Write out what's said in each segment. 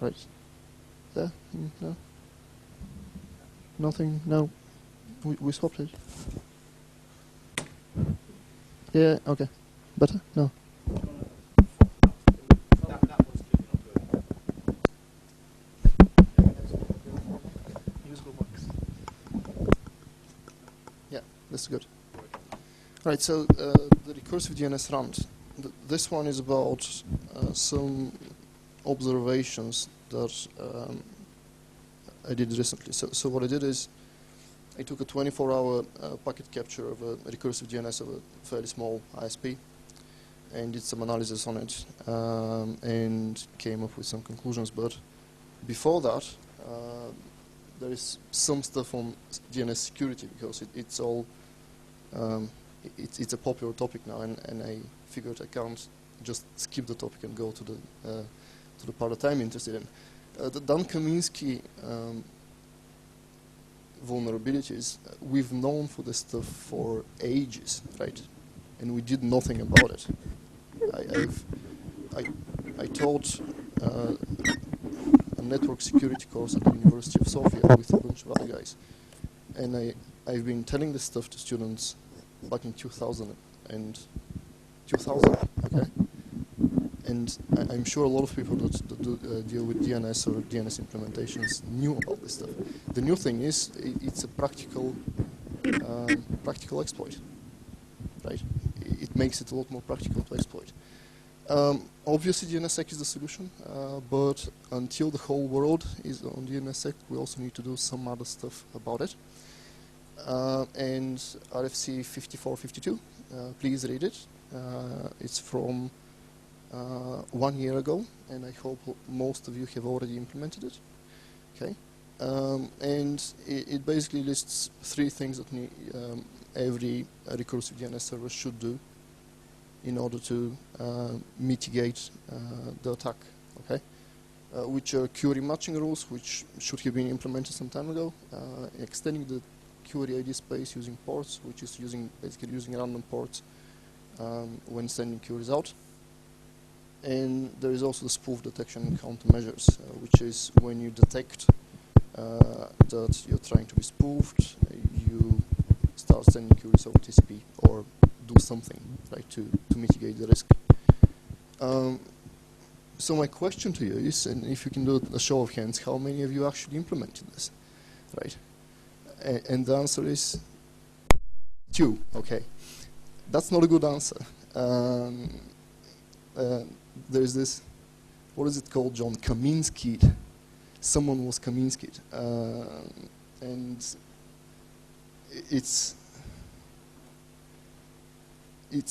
Right. There? No? Nothing? No? We swapped it. Yeah, okay. Better? No. Use Googlebox. Yeah, this is good. Right, so the recursive DNS rant. This one is about some observations that I did recently. So what I did is I took a 24-hour packet capture of a recursive DNS of a fairly small ISP and did some analysis on it and came up with some conclusions. But before that, there is some stuff on DNS security because it's all it's a popular topic now, and I figured I can't just skip the topic and go to the part that I'm interested in. The Dan Kaminsky vulnerabilities, we've known for this stuff for ages, right? And we did nothing about it. I taught a network security course at the University of Sofia with a bunch of other guys, and I've been telling this stuff to students back in 2000, okay? And I'm sure a lot of people that do deal with DNS or DNS implementations knew about this stuff. The new thing is it's a practical exploit, right? It makes it a lot more practical to exploit. Obviously, DNSSEC is the solution, but until the whole world is on DNSSEC, we also need to do some other stuff about it. And RFC 5452, please read it. It's from 1 year ago, and I hope most of you have already implemented it. Okay, and it basically lists 3 things that every recursive DNS server should do in order to mitigate the attack. Okay, which are query matching rules, which should have been implemented some time ago, extending the query ID space using ports, which is basically using random ports when sending queries out. And there is also the spoof detection and countermeasures, which is when you detect that you're trying to be spoofed, you start sending queries over TCP or do something, right, to mitigate the risk. So my question to you is, and if you can do a show of hands, how many of you actually implemented this, right? And the answer is 2. Okay, that's not a good answer. There's this, what is it called, John? Kaminsky. Someone was Kaminsky. And it's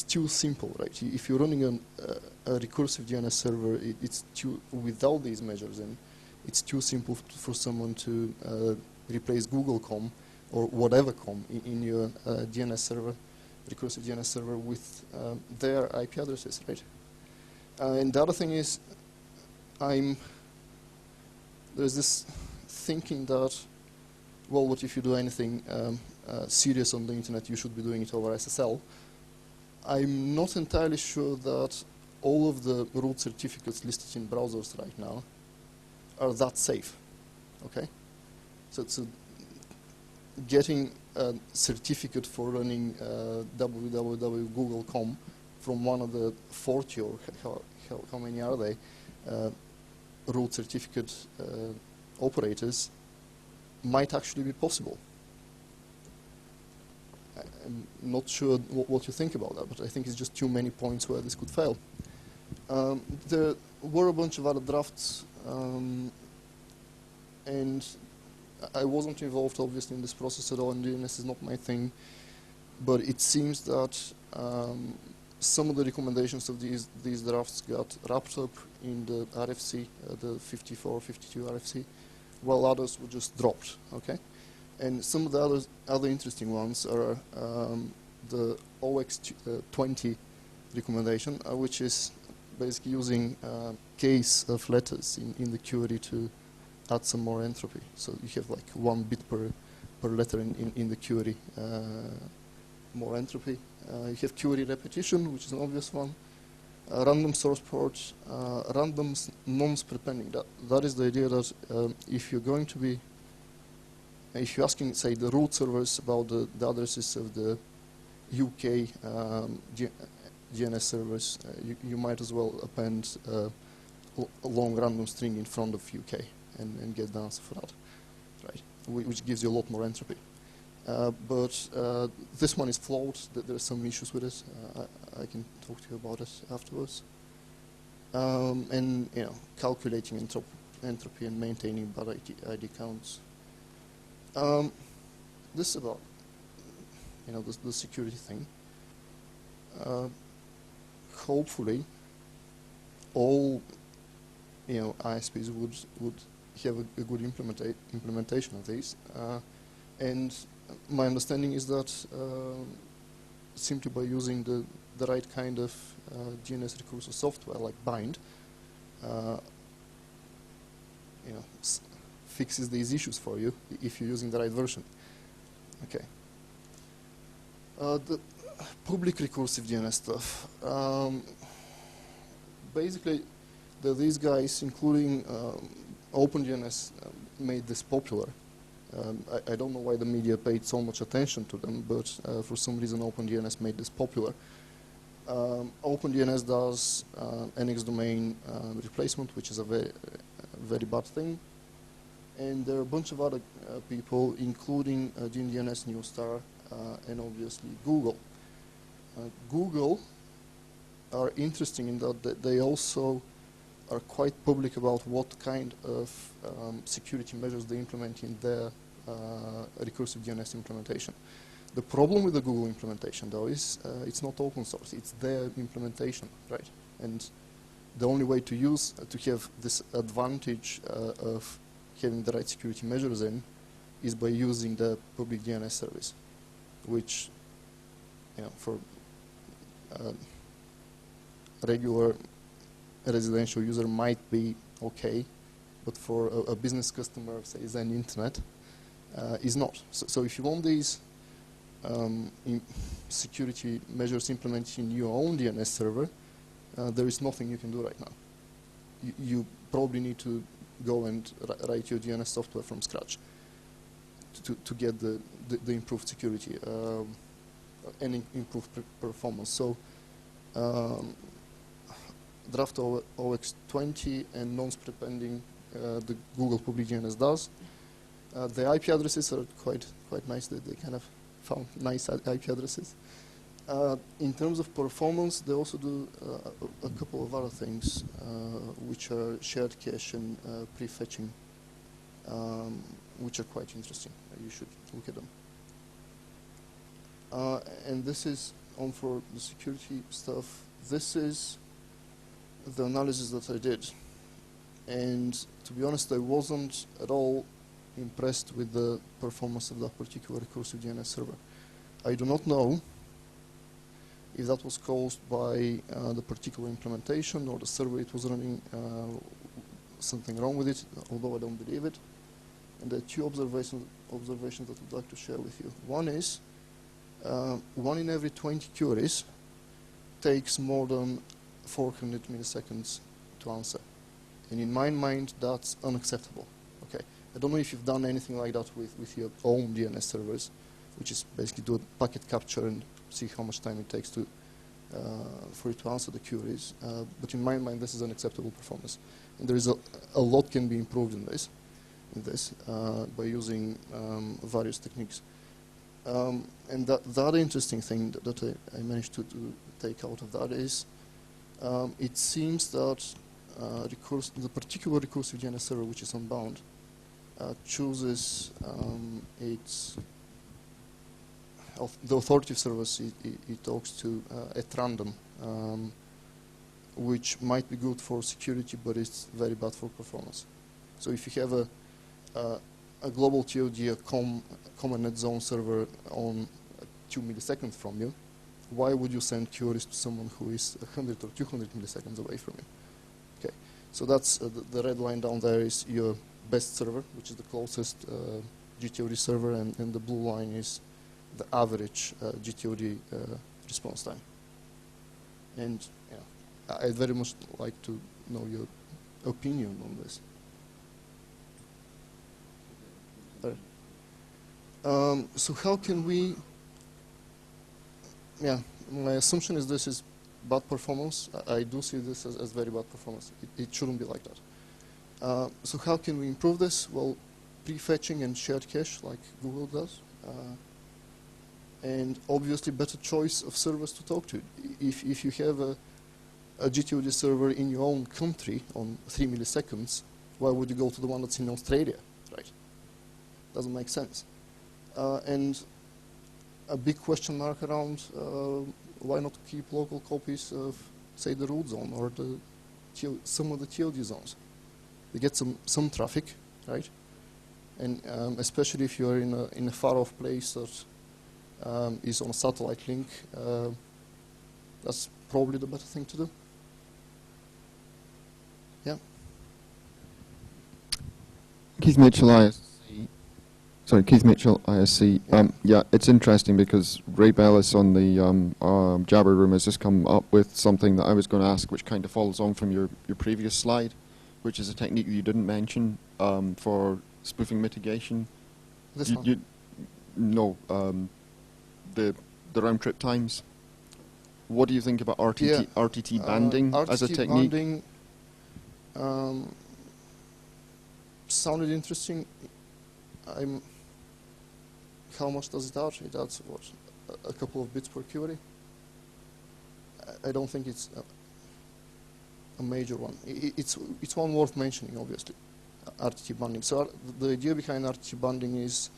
too simple, right? If you're running a recursive DNS server, it's too, without these measures, and it's too simple for someone to replace Google.com or whatever com in your DNS server, recursive DNS server with their IP addresses, right? And the other thing is, there's this thinking that, well, what if you do anything serious on the internet, you should be doing it over SSL. I'm not entirely sure that all of the root certificates listed in browsers right now are that safe, okay? So getting a certificate for running www.google.com from one of the 40 or how many are they, root certificate operators might actually be possible. I'm not sure what you think about that, but I think it's just too many points where this could fail. There were a bunch of other drafts, and I wasn't involved, obviously, in this process at all, and DNS is not my thing, but it seems that some of the recommendations of these drafts got wrapped up in the RFC, the 5452 RFC, while others were just dropped, okay? And some of the other interesting ones are the OX20 recommendation, which is basically using case of letters in the query to add some more entropy. So you have like 1 bit per letter in the query, more entropy. You have query repetition, which is an obvious one. Random source port, random nonce prepending. That is the idea that if you're going to be, if you're asking, say, the root servers about the addresses of the UK DNS servers, you might as well append a long random string in front of UK and get the answer for that, right? Which gives you a lot more entropy. But this one is flawed. There are some issues with it. I can talk to you about it afterwards. And calculating entropy and maintaining bad ID counts. This is about the security thing. Hopefully, all ISPs would have a good implementation of these. And my understanding is that simply by using the right kind of DNS recursive software like Bind, fixes these issues for you if you're using the right version. Okay. The public recursive DNS stuff. Basically, these guys, including OpenDNS, made this popular. I don't know why the media paid so much attention to them, but for some reason OpenDNS made this popular. OpenDNS does NX domain replacement, which is a very bad thing. And there are a bunch of other people, including DNS Newstar and obviously Google. Google are interesting in that they also are quite public about what kind of security measures they implement in their recursive DNS implementation. The problem with the Google implementation, though, is it's not open source. It's their implementation, right? And the only way to have this advantage of having the right security measures in is by using the public DNS service, which, for a regular residential user might be okay, but for a business customer, say Zen Internet, is not. So if you want these security measures implemented in your own DNS server, there is nothing you can do right now. You probably need to go and write your DNS software from scratch to get the improved security and improved performance. So Draft OX20 and nonce prepending the Google public DNS does. The IP addresses are quite nice. They kind of found nice IP addresses. In terms of performance, they also do a couple of other things, which are shared cache and prefetching, which are quite interesting. You should look at them. And this is on for the security stuff. This is the analysis that I did. And to be honest, I wasn't at all impressed with the performance of that particular recursive DNS server. I do not know if that was caused by the particular implementation or the server it was running, something wrong with it, although I don't believe it. And there are two observations that I'd like to share with you. One is, 1 in every 20 queries takes more than 400 milliseconds to answer. And in my mind, that's unacceptable. Okay, I don't know if you've done anything like that with your own DNS servers, which is basically do a packet capture and see how much time it takes to for it to answer the queries. But in my mind, this is unacceptable performance. And there is a lot can be improved in this by using various techniques. And the interesting thing that I managed to take out of that is it seems that the particular recursive DNS server, which is Unbound, chooses the authoritative service it talks to at random, which might be good for security, but it's very bad for performance. So if you have a global TOD, a common net zone server on 2 milliseconds from you, why would you send queries to someone who is 100 or 200 milliseconds away from you? Okay, so that's the red line down there is your best server, which is the closest GTOD server, and the blue line is the average GTOD response time. And I'd very much like to know your opinion on this. So how can we, yeah, my assumption is this is bad performance. I do see this as very bad performance. It shouldn't be like that. So how can we improve this? Well, prefetching and shared cache like Google does. And obviously better choice of servers to talk to. If you have a GTOD server in your own country on 3 milliseconds, why would you go to the one that's in Australia, right? Doesn't make sense. And a big question mark around why not keep local copies of, say, the root zone or some of the TLD zones. They get some traffic, right? And especially if you're in a far-off place that is on a satellite link, that's probably the better thing to do. Yeah. Keith Mitchell, ISC. Sorry, Keith Mitchell, ISC. Yeah, it's interesting because Ray Bellis on the Jabber Room has just come up with something that I was going to ask, which kind of follows on from your previous slide, which is a technique that you didn't mention for spoofing mitigation. This one? No, the round-trip times. What do you think about RTT banding as a technique? RTT banding sounded interesting. How much does it add? It adds, what, a couple of bits per query? I don't think it's a major one. It's one worth mentioning, obviously, RTT banding. So the idea behind RTT banding is,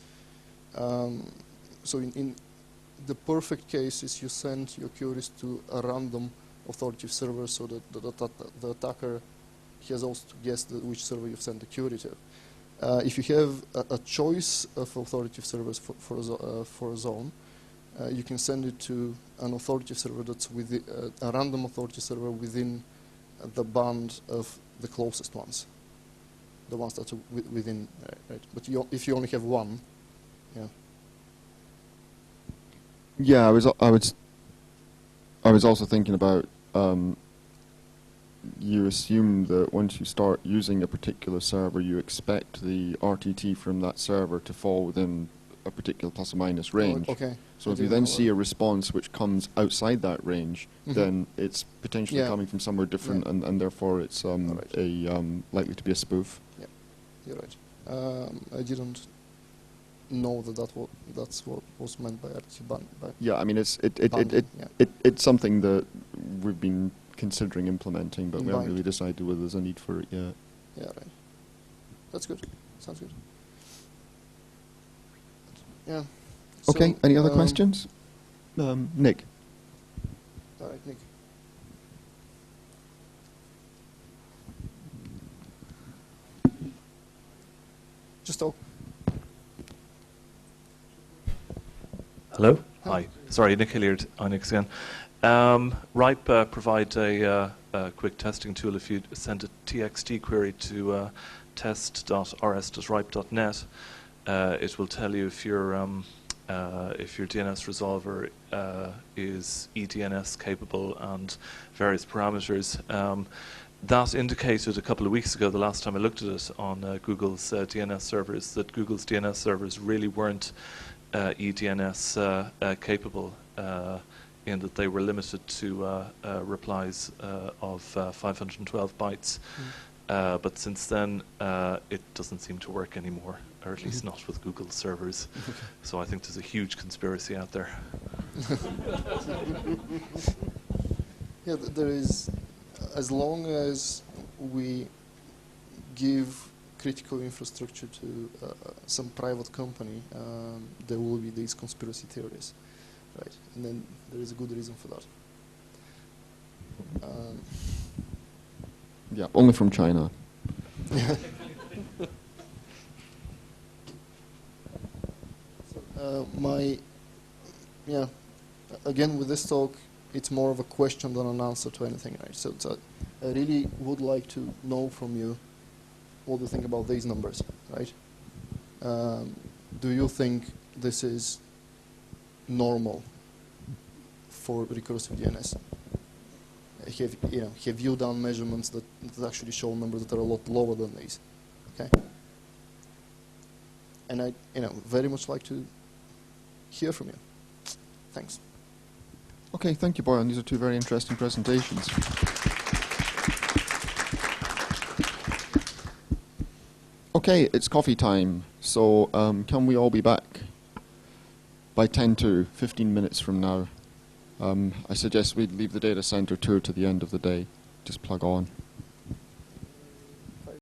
so in the perfect case is you send your queries to a random authoritative server so that the attacker has also to guess which server you've sent the query to. If you have a choice of authoritative servers for a zone, you can send it to an authoritative server that's within a random authoritative server within the band of the closest ones, the ones that are within, right? But if you only have one, yeah. Yeah, I was also thinking about. You assume that once you start using a particular server, you expect the RTT from that server to fall within a particular plus or minus range. Oh, okay. So if you then see a response which comes outside that range, then it's potentially coming from somewhere different, and therefore it's likely to be a spoof. Yeah, you're right. I didn't know that's what was meant by RTT banding. Yeah, I mean it's something that we've been considering implementing, but we haven't really decided whether there's a need for it yet. Yeah, right. That's good. Sounds good. Yeah. Okay, so, any other questions? Nick. All right, Nick. Just talk. Hello? Hi. Sorry, Nick Hilliard, Onyx again. RIPE provide a quick testing tool. If you send a TXT query to test.rs.ripe.net, it will tell you if your DNS resolver is eDNS capable and various parameters. That indicated a couple of weeks ago, the last time I looked at it on Google's DNS servers, that Google's DNS servers really weren't eDNS capable, in that they were limited to replies of 512 bytes. But since then, it doesn't seem to work anymore, or at least not with Google servers. So I think there's a huge conspiracy out there. Yeah, there is, as long as we give critical infrastructure to some private company, there will be these conspiracy theories. Right, and then there is a good reason for that. Yeah, only from China. Again, with this talk, it's more of a question than an answer to anything, right? So I really would like to know from you what you think about these numbers, right? Do you think this is normal for recursive DNS? have you done measurements that actually show numbers that are a lot lower than these? Okay. And I very much like to hear from you. Thanks. Okay, thank you, Bojan. These are two very interesting presentations. Okay, it's coffee time. So can we all be back by 10 to 15 minutes from now? I suggest we leave the data center tour to the end of the day. Just plug on.